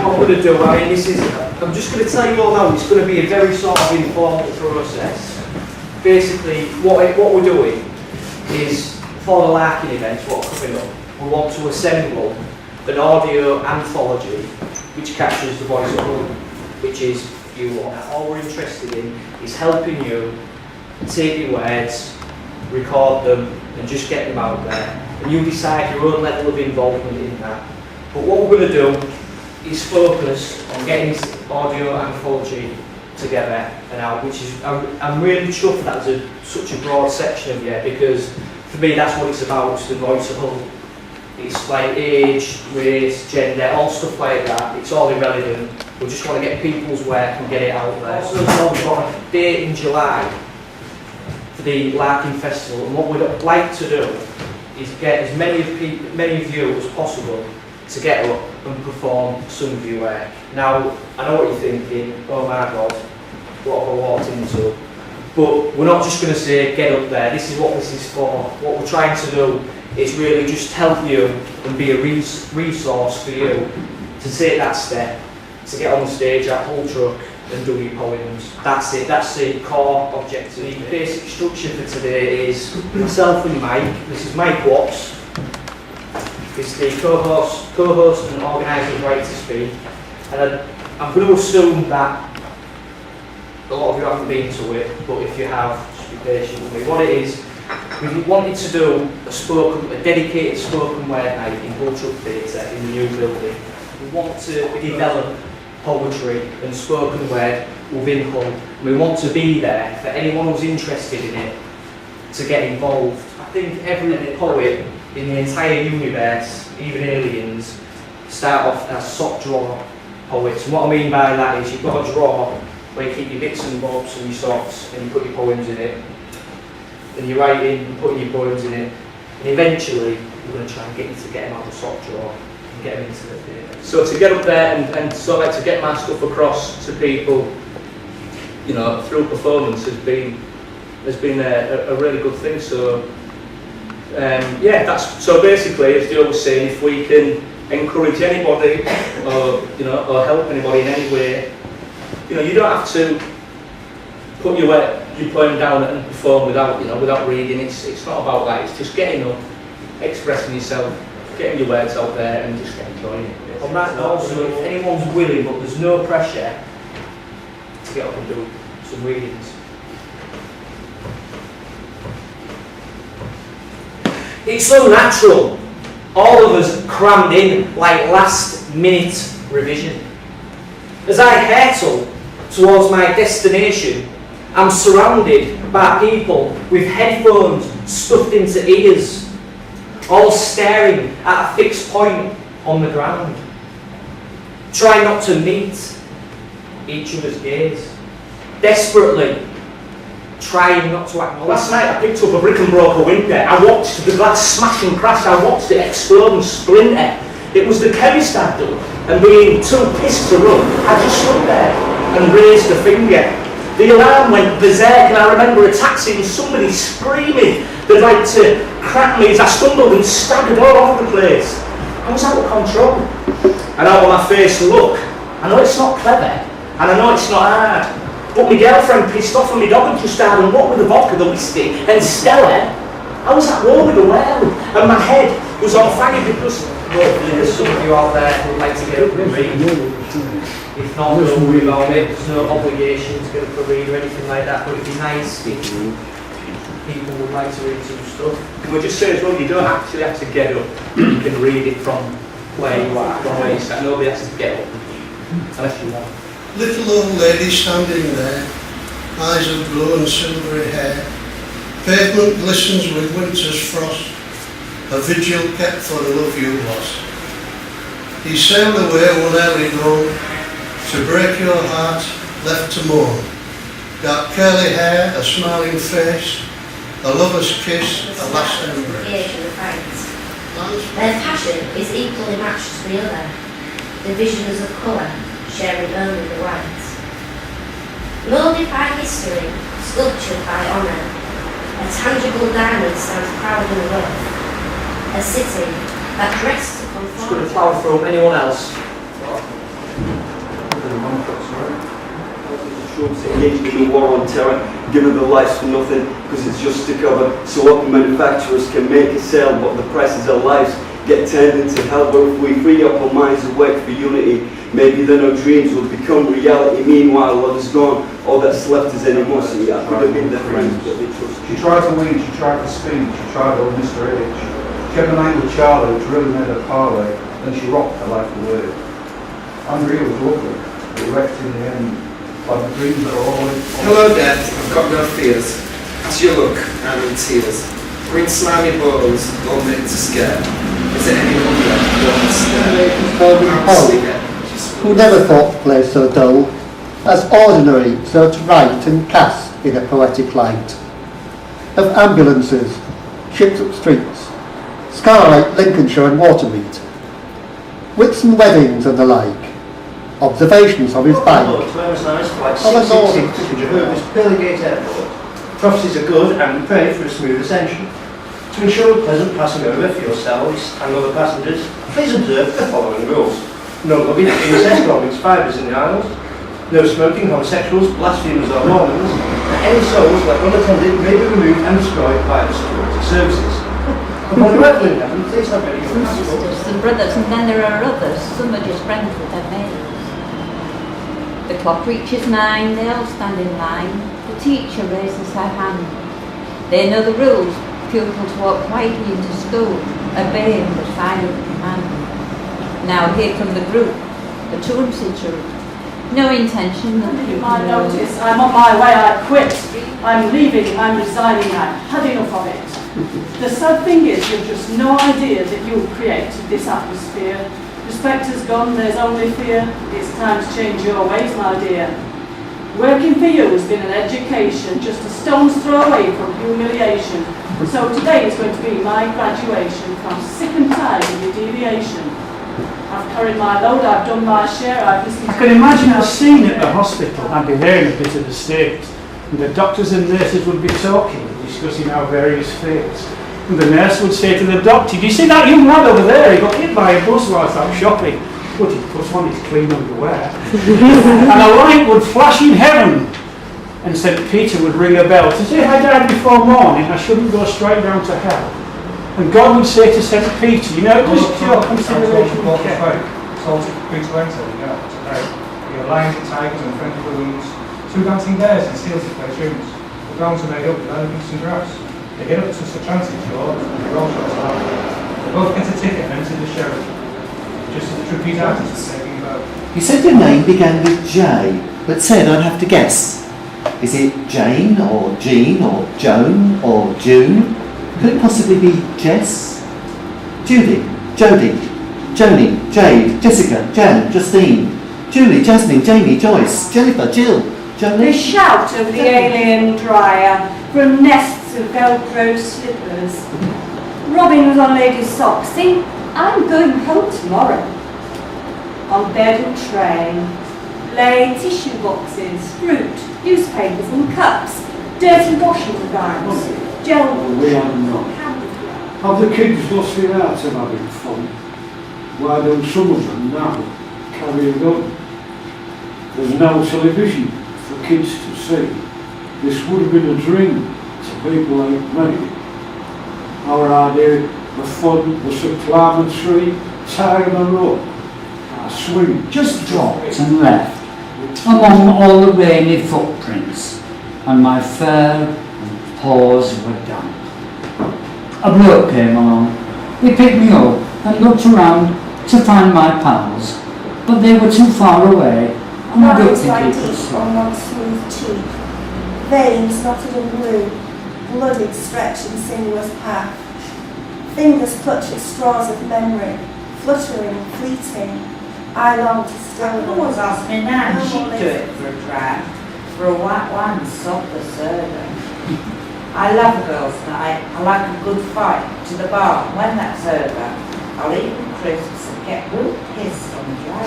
what I'm going to do, I mean, I'm just going to tell you all now, it's going to be a very sort of informal process. Basically, what we're doing is, for the Larkin events, what are coming up, we want to assemble an audio anthology which captures the voice of Hull, which is you lot. All we're interested in is helping you take your words, record them, and just get them out there. And you decide your own level of involvement in that. But what we're going to do is focus on getting this audio anthology together and out, which is, I'm really chuffed that there's such a broad section of it, because for me that's what it's about, it's the voice of Hull. It's like age, race, gender, all stuff like that, it's all irrelevant. We just want to get people's work and get it out there. Also, we've got a date in July for the Larkin Festival, and what we'd like to do is get as many of you as possible to get up and perform some of your work. Now, I know what you're thinking, oh my God, what have I walked into? But we're not just going to say, get up there, this is what this is for. What we're trying to do is really just help you and be a resource for you to take that step, to get on the stage at Hull Truck and do your poems. That's it, that's the core objective. The basic structure for today is myself and Mike. This is Mike Watts. He's the co-host and organiser of Right to Speak. And I'm going to assume that a lot of you haven't been to it, but if you have, just be patient with me. What it is, we wanted to do a dedicated spoken word night in Hull Truck Theatre in the new building. We want to develop poetry and spoken word within Hull. We want to be there for anyone who's interested in it to get involved. I think every poet in the entire universe, even aliens, start off as sock drawer poets. And what I mean by that is you've got a drawer where you keep your bits and bobs and your socks and you put your poems in it. And you're writing and putting your poems in it. And eventually we're going to try and get you to get them out of the sock drawer and get them into the theatre. So to get up there and sort of like to get my stuff across to people, you know, through performance has been a really good thing. So yeah, that's so basically, as Joe was saying, if we can encourage anybody or help anybody in any way, you know, you don't have to put your poem down and perform without reading. It's not about that. It's just getting up, expressing yourself, getting your words out there, and just enjoying it. On that note, also, if anyone's willing, but there's no pressure to get up and do some readings. It's so natural. All of us crammed in like last minute revision. As I hurtle towards my destination, I'm surrounded by people with headphones stuffed into ears, all staring at a fixed point on the ground. Try not to meet each other's gaze. Desperately trying not to acknowledge. Last night I picked up a brick and broke a window. I watched the glass smash and crash. I watched it explode and splinter. It was the chemist I'd done, and being too pissed to run, I just stood there and raised a finger. The alarm went berserk, and I remember a taxi and somebody screaming they'd like to crack me as I stumbled and staggered all over the place. I was out of control. And out of my face, look, I know it's not clever, and I know it's not hard, but my girlfriend pissed off and my dog had just had and what with the vodka, the whiskey, and Stella, I was at war with the world, and my head was on fire because there's some of you out there who would like to get up and read. If not, don't worry about it. There's no obligation to get up and read or anything like that, but it'd be nice if people would like to read some stuff. Can we just say as well, you don't actually have to get up. You can read it from where you are, from where you sat. Nobody has to get up, unless you want. Little old lady standing there, eyes of blue and silvery hair. Pavement glistens with winter's frost, a vigil kept for the love you lost. He sailed away one early dawn, to break your heart, left to mourn. Dark curly hair, a smiling face, a lover's kiss, a last embrace. Their passion is equally matched to the other, divisions of colour, sharing only the white. Moulded by history, sculptured by honour, a tangible diamond stands proud in the earth, a city that dressed to conform. Just going to plough through anyone else. troops engaged in the war on terror, given their lives for nothing because it's just to cover so weapon manufacturers can make a sale, but the prices of lives get turned into hell. But if we free up our minds and work for unity, maybe then our dreams will become reality. Meanwhile, what is gone, all that's left is animosity. I could have been their friends, but they trusted. She tried to win, she tried to speak, she tried to Mr. H. She had a night with Charlie, which really made her parlay, then she rocked her life away. Andrea was lovely, but wrecked in the end, but the dreams are always... Hello Death, I've got no fears. As you look, I'm in tears. Green slimy bones, all made to scare. Is it any wonder what stare? Who never thought the place so dull, as ordinary, so to write and cast in a poetic light. Of ambulances, ships up streets, Scarlight, Lincolnshire and Watermeet, Whitsun weddings and the like, observations of his bank, Flight 666 to Jehovah's Pillargate Airport. Prophecies are good and we pray for a smooth ascension. To ensure a pleasant passing over for yourselves and other passengers, please observe the following rules. No luggage, incest or mixed fibres in the aisles. No smoking, homosexuals, blasphemers or Mormons. And any souls left unattended may be removed and destroyed by the security services. Upon arrival in heaven, please have ready your passport. Sisters and brothers, and then there are others. Some are just friends with their maids. The clock reaches 9, they all stand in line. The teacher raises her hand. They know the rules. Pupils walk quietly into school, obeying the silent command. Now here come the group, the truancy troop. No intention that you might notice, I'm on my way, I quit. I'm leaving, I'm resigning, I've had enough of it. The sad thing is, you've just no idea that you've created this atmosphere. Respect has gone, there's only fear. It's time to change your ways, my dear. Working for you has been an education, just a stone's throw away from humiliation. So today is going to be my graduation, I'm sick and tired of your deviation. I've carried my load, I've done my share, I've listened to... I can imagine the scene at the hospital. I'd be there in a bit of a state. And the doctors and nurses would be talking, discussing our various fates. And the nurse would say to the doctor, "Do you see that young lad over there? He got hit by a bus whilst out shopping. But he puts on his clean underwear." And a light would flash in heaven. And St. Peter would ring a bell to say, "If I died before morning, I shouldn't go straight down to hell." And God would say to St. Peter, "You know, just your consideration of care." Salted Peter Lento, today. The lions, tigers and French balloons. 2 dancing bears and seals to play tunes. The grounds are made up with elephants and giraffes. They get up to Sir Transit Shore and the roll shots out. They both get a ticket and enter the show. Just as the trapeze artist is taking a boat. You said your name began with J, but said I'd have to guess. Is it Jane, or Jean, or Joan, or June? Could it possibly be Jess? Judy, Jodie, Joni, Jade, Jessica, Jan, Justine, Julie, Jasmine, Jamie, Joyce, Jennifer, Jill, Jolene. They shout over the alien dryer from nests of Velcro slippers. Robin was on Lady Socks. See, I'm going home tomorrow. On bed and tray lay tissue boxes, fruit, newspapers and cups, dirty washing bags, gel. We are not. Have the kids lost the art of having fun? Why don't some of them now carry a gun? There's no television for kids to see. This would have been a dream to people like me. Our idea of fun was to climb a tree, tie on a rope, swing. Just dropped and left among all the rainy footprints, and my fur and paws were damp. A bloke came along. He picked me up and looked around to find my pals, but they were too far away, and I don't think it was on one smooth cheek, veins knotted in blue, blooded stretching sinuous path, fingers clutching straws of memory, fluttering, fleeting. I long to still. I always asked me Nan, she'd do it for a drag, for a white wine sob the soda. I love a girls' night. I like a good fight to the bar. When that's over, I'll eat the crisps and get real pissed on the dry.